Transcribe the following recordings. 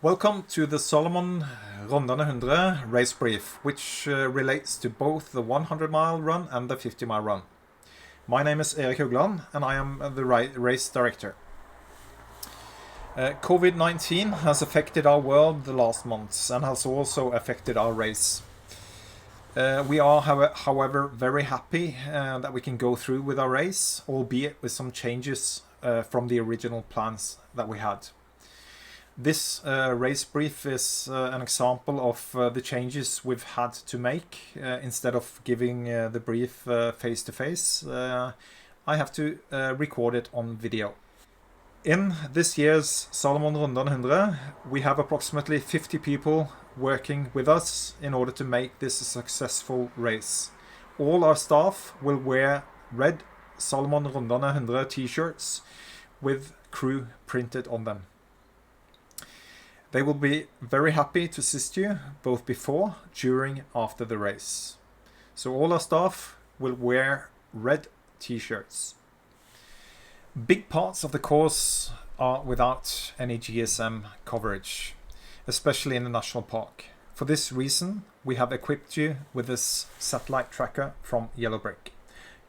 Welcome to the Salomon Rondane 100 race brief, which relates to both the 100-mile run and the 50-mile run. My name is Erik Haugland and I am the race director. COVID-19 has affected our world the last months and has also affected our race. We are, however, very happy that we can go through with our race, albeit with some changes from the original plans that we had. This race brief is an example of the changes we've had to make. Instead of giving the brief face to face, I have to record it on video. In this year's Salomon Rondane 100, we have approximately 50 people working with us in order to make this a successful race. All our staff will wear red Salomon Rondane 100 t-shirts with crew printed on them. They will be very happy to assist you both before, during, after the race. So all our staff will wear red t-shirts. Big parts of the course are without any GSM coverage, especially in the national park. For this reason, we have equipped you with this satellite tracker from Yellowbrick.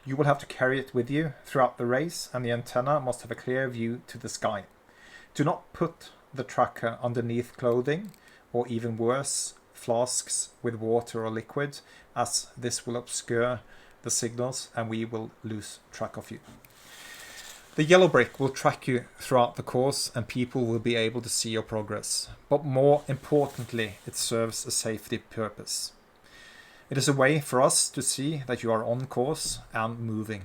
You will have to carry it with you throughout the race, and the antenna must have a clear view to the sky. Do not put the tracker underneath clothing, or even worse, flasks with water or liquid, as this will obscure the signals and we will lose track of you. The yellow brick will track you throughout the course and people will be able to see your progress, but more importantly, it serves a safety purpose. It is a way for us to see that you are on course and moving.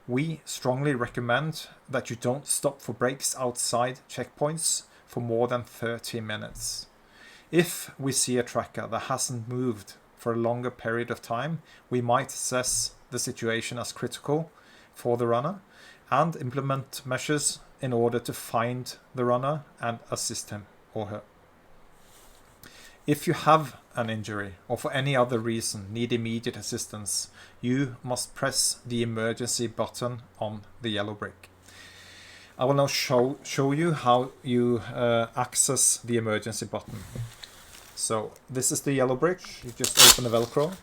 We strongly recommend that you don't stop for breaks outside checkpoints for more than 30 minutes. If we see a tracker that hasn't moved for a longer period of time, we might assess the situation as critical for the runner and implement measures in order to find the runner and assist him or her. If you have an injury or for any other reason need immediate assistance, you must press the emergency button on the yellow brick. I will now show you how you access the emergency button. So this is the yellow brick. You just open the Velcro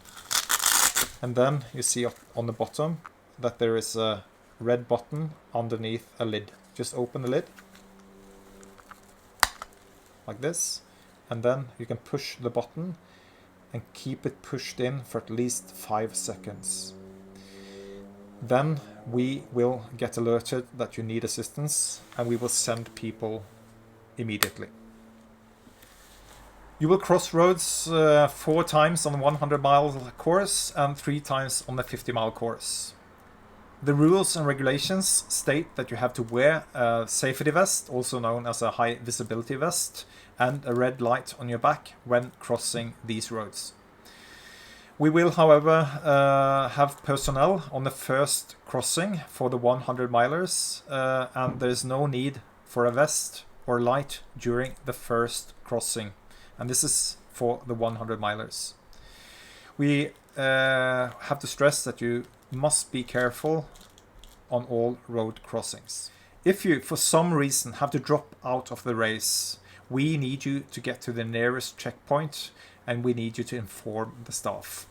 and then you see up on the bottom that there is a red button underneath a lid. Just open the lid like this, and then you can push the button and keep it pushed in for at least 5 seconds. Then we will get alerted that you need assistance and we will send people immediately. You will cross roads 4 times on the 100-mile course and 3 times on the 50-mile course. The rules and regulations state that you have to wear a safety vest, also known as a high visibility vest, and a red light on your back when crossing these roads. We will, however, have personnel on the first crossing for the 100-milers, and there is no need for a vest or light during the first crossing, and this is for the 100-milers. We have to stress that you must be careful on all road crossings. If you, for some reason, have to drop out of the race, we need you to get to the nearest checkpoint and we need you to inform the staff.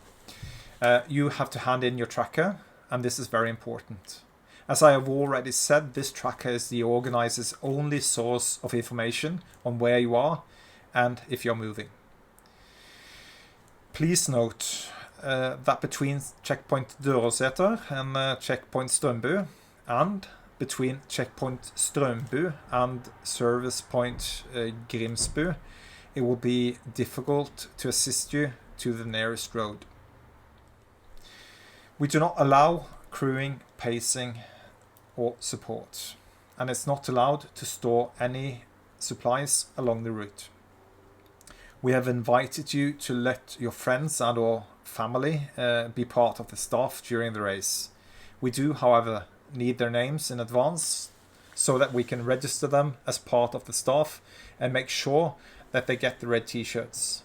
You have to hand in your tracker, and this is very important. As I have already said, this tracker is the organizer's only source of information on where you are and if you're moving. Please note that between checkpoint Døråseter and checkpoint Strømbu, and between checkpoint Strømbu and service point Grimsbu, it will be difficult to assist you to the nearest road. We do not allow crewing, pacing or support, and it's not allowed to store any supplies along the route. We have invited you to let your friends and or family be part of the staff during the race. We do, however, need their names in advance so that we can register them as part of the staff and make sure that they get the red t-shirts.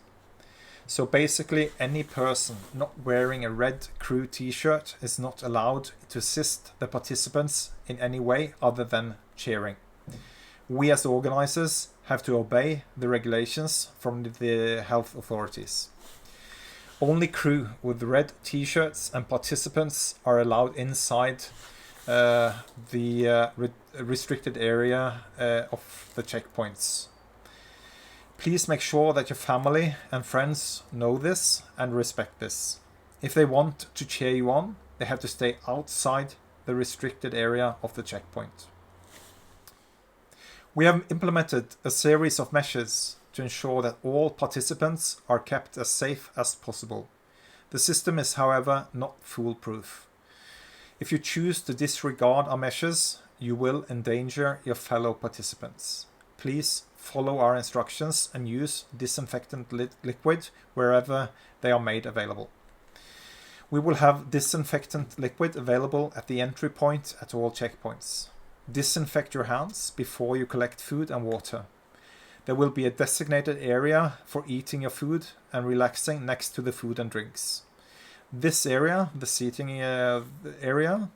So basically any person not wearing a red crew t-shirt is not allowed to assist the participants in any way other than cheering. We as organizers have to obey the regulations from the health authorities. Only crew with red t-shirts and participants are allowed inside the restricted area of the checkpoints. Please make sure that your family and friends know this and respect this. If they want to cheer you on, they have to stay outside the restricted area of the checkpoint. We have implemented a series of measures to ensure that all participants are kept as safe as possible. The system is, however, not foolproof. If you choose to disregard our measures, you will endanger your fellow participants. Please follow our instructions and use disinfectant liquid wherever they are made available. We will have disinfectant liquid available at the entry point at all checkpoints. Disinfect your hands before you collect food and water. There will be a designated area for eating your food and relaxing next to the food and drinks. This area, the seating area,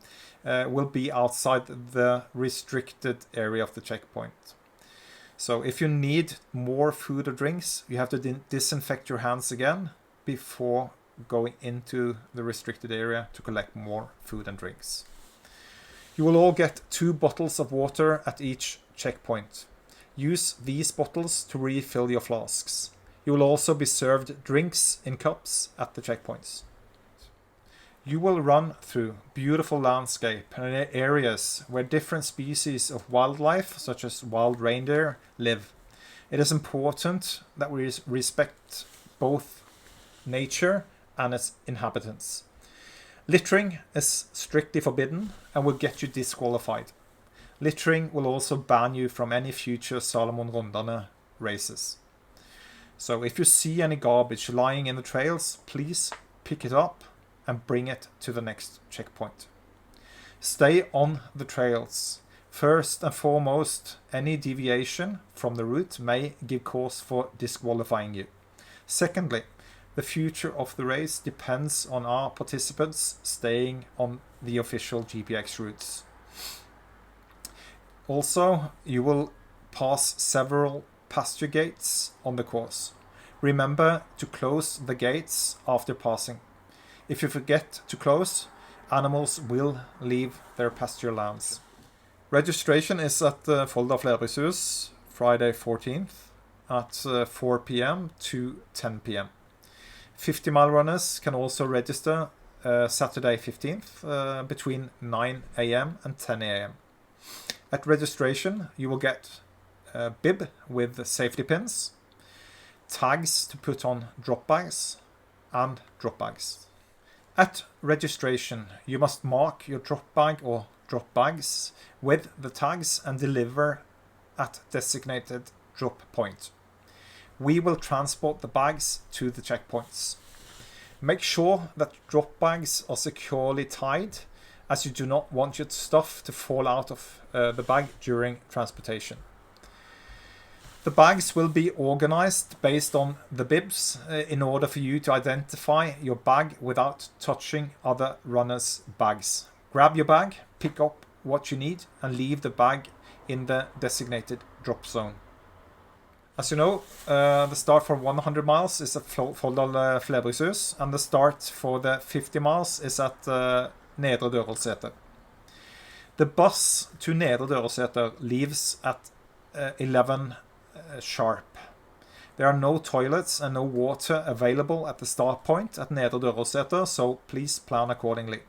will be outside the restricted area of the checkpoint. So if you need more food or drinks, you have to disinfect your hands again before going into the restricted area to collect more food and drinks. You will all get 2 bottles of water at each checkpoint. Use these bottles to refill your flasks. You will also be served drinks in cups at the checkpoints. You will run through beautiful landscape and areas where different species of wildlife, such as wild reindeer, live. It is important that we respect both nature and its inhabitants. Littering is strictly forbidden and will get you disqualified. Littering will also ban you from any future Salomon Rondane races. So if you see any garbage lying in the trails, please pick it up and bring it to the next checkpoint. Stay on the trails. First and foremost, any deviation from the route may give cause for disqualifying you. Secondly, the future of the race depends on our participants staying on the official GPX routes. Also, you will pass several pasture gates on the course. Remember to close the gates after passing. If you forget to close, animals will leave their pasture lands. Registration is at Folda Flerbrukshus, Friday 14th at 4 p.m. to 10 p.m. 50-mile runners can also register Saturday 15th between 9 a.m. and 10 a.m. At registration, you will get a bib with safety pins, tags to put on drop bags, and drop bags. At registration, you must mark your drop bag or drop bags with the tags and deliver at designated drop point. We will transport the bags to the checkpoints. Make sure that drop bags are securely tied, as you do not want your stuff to fall out of the bag during transportation. The bags will be organized based on the bibs in order for you to identify your bag without touching other runners' bags. Grab your bag, pick up what you need, and leave the bag in the designated drop zone. As you know, the start for 100 miles is at Folda Flerbrukshus, and the start for the 50 miles is at Nedre Dørholtseter. The bus to Nedre Dørholtseter leaves at 11 sharp. There are no toilets and no water available at the start point at Nedre Dørholtseter, so please plan accordingly.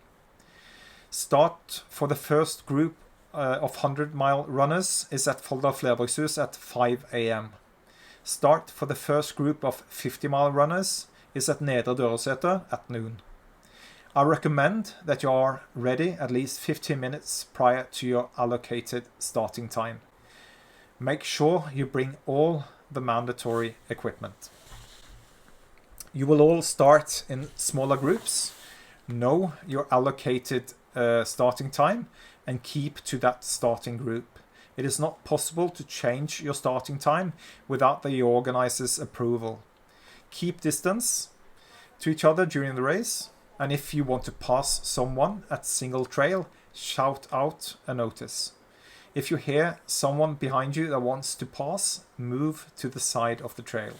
Start for the first group of 100-mile runners is at Folda Flerbrukshus at 5 a.m. Start for the first group of 50-mile runners is at Nedre Dørholtseter at noon. I recommend that you are ready at least 15 minutes prior to your allocated starting time. Make sure you bring all the mandatory equipment. You will all start in smaller groups. Know your allocated starting time and keep to that starting group. It is not possible to change your starting time without the organizer's approval. Keep distance to each other during the race, and if you want to pass someone at single trail, shout out a notice. If you hear someone behind you that wants to pass, move to the side of the trail.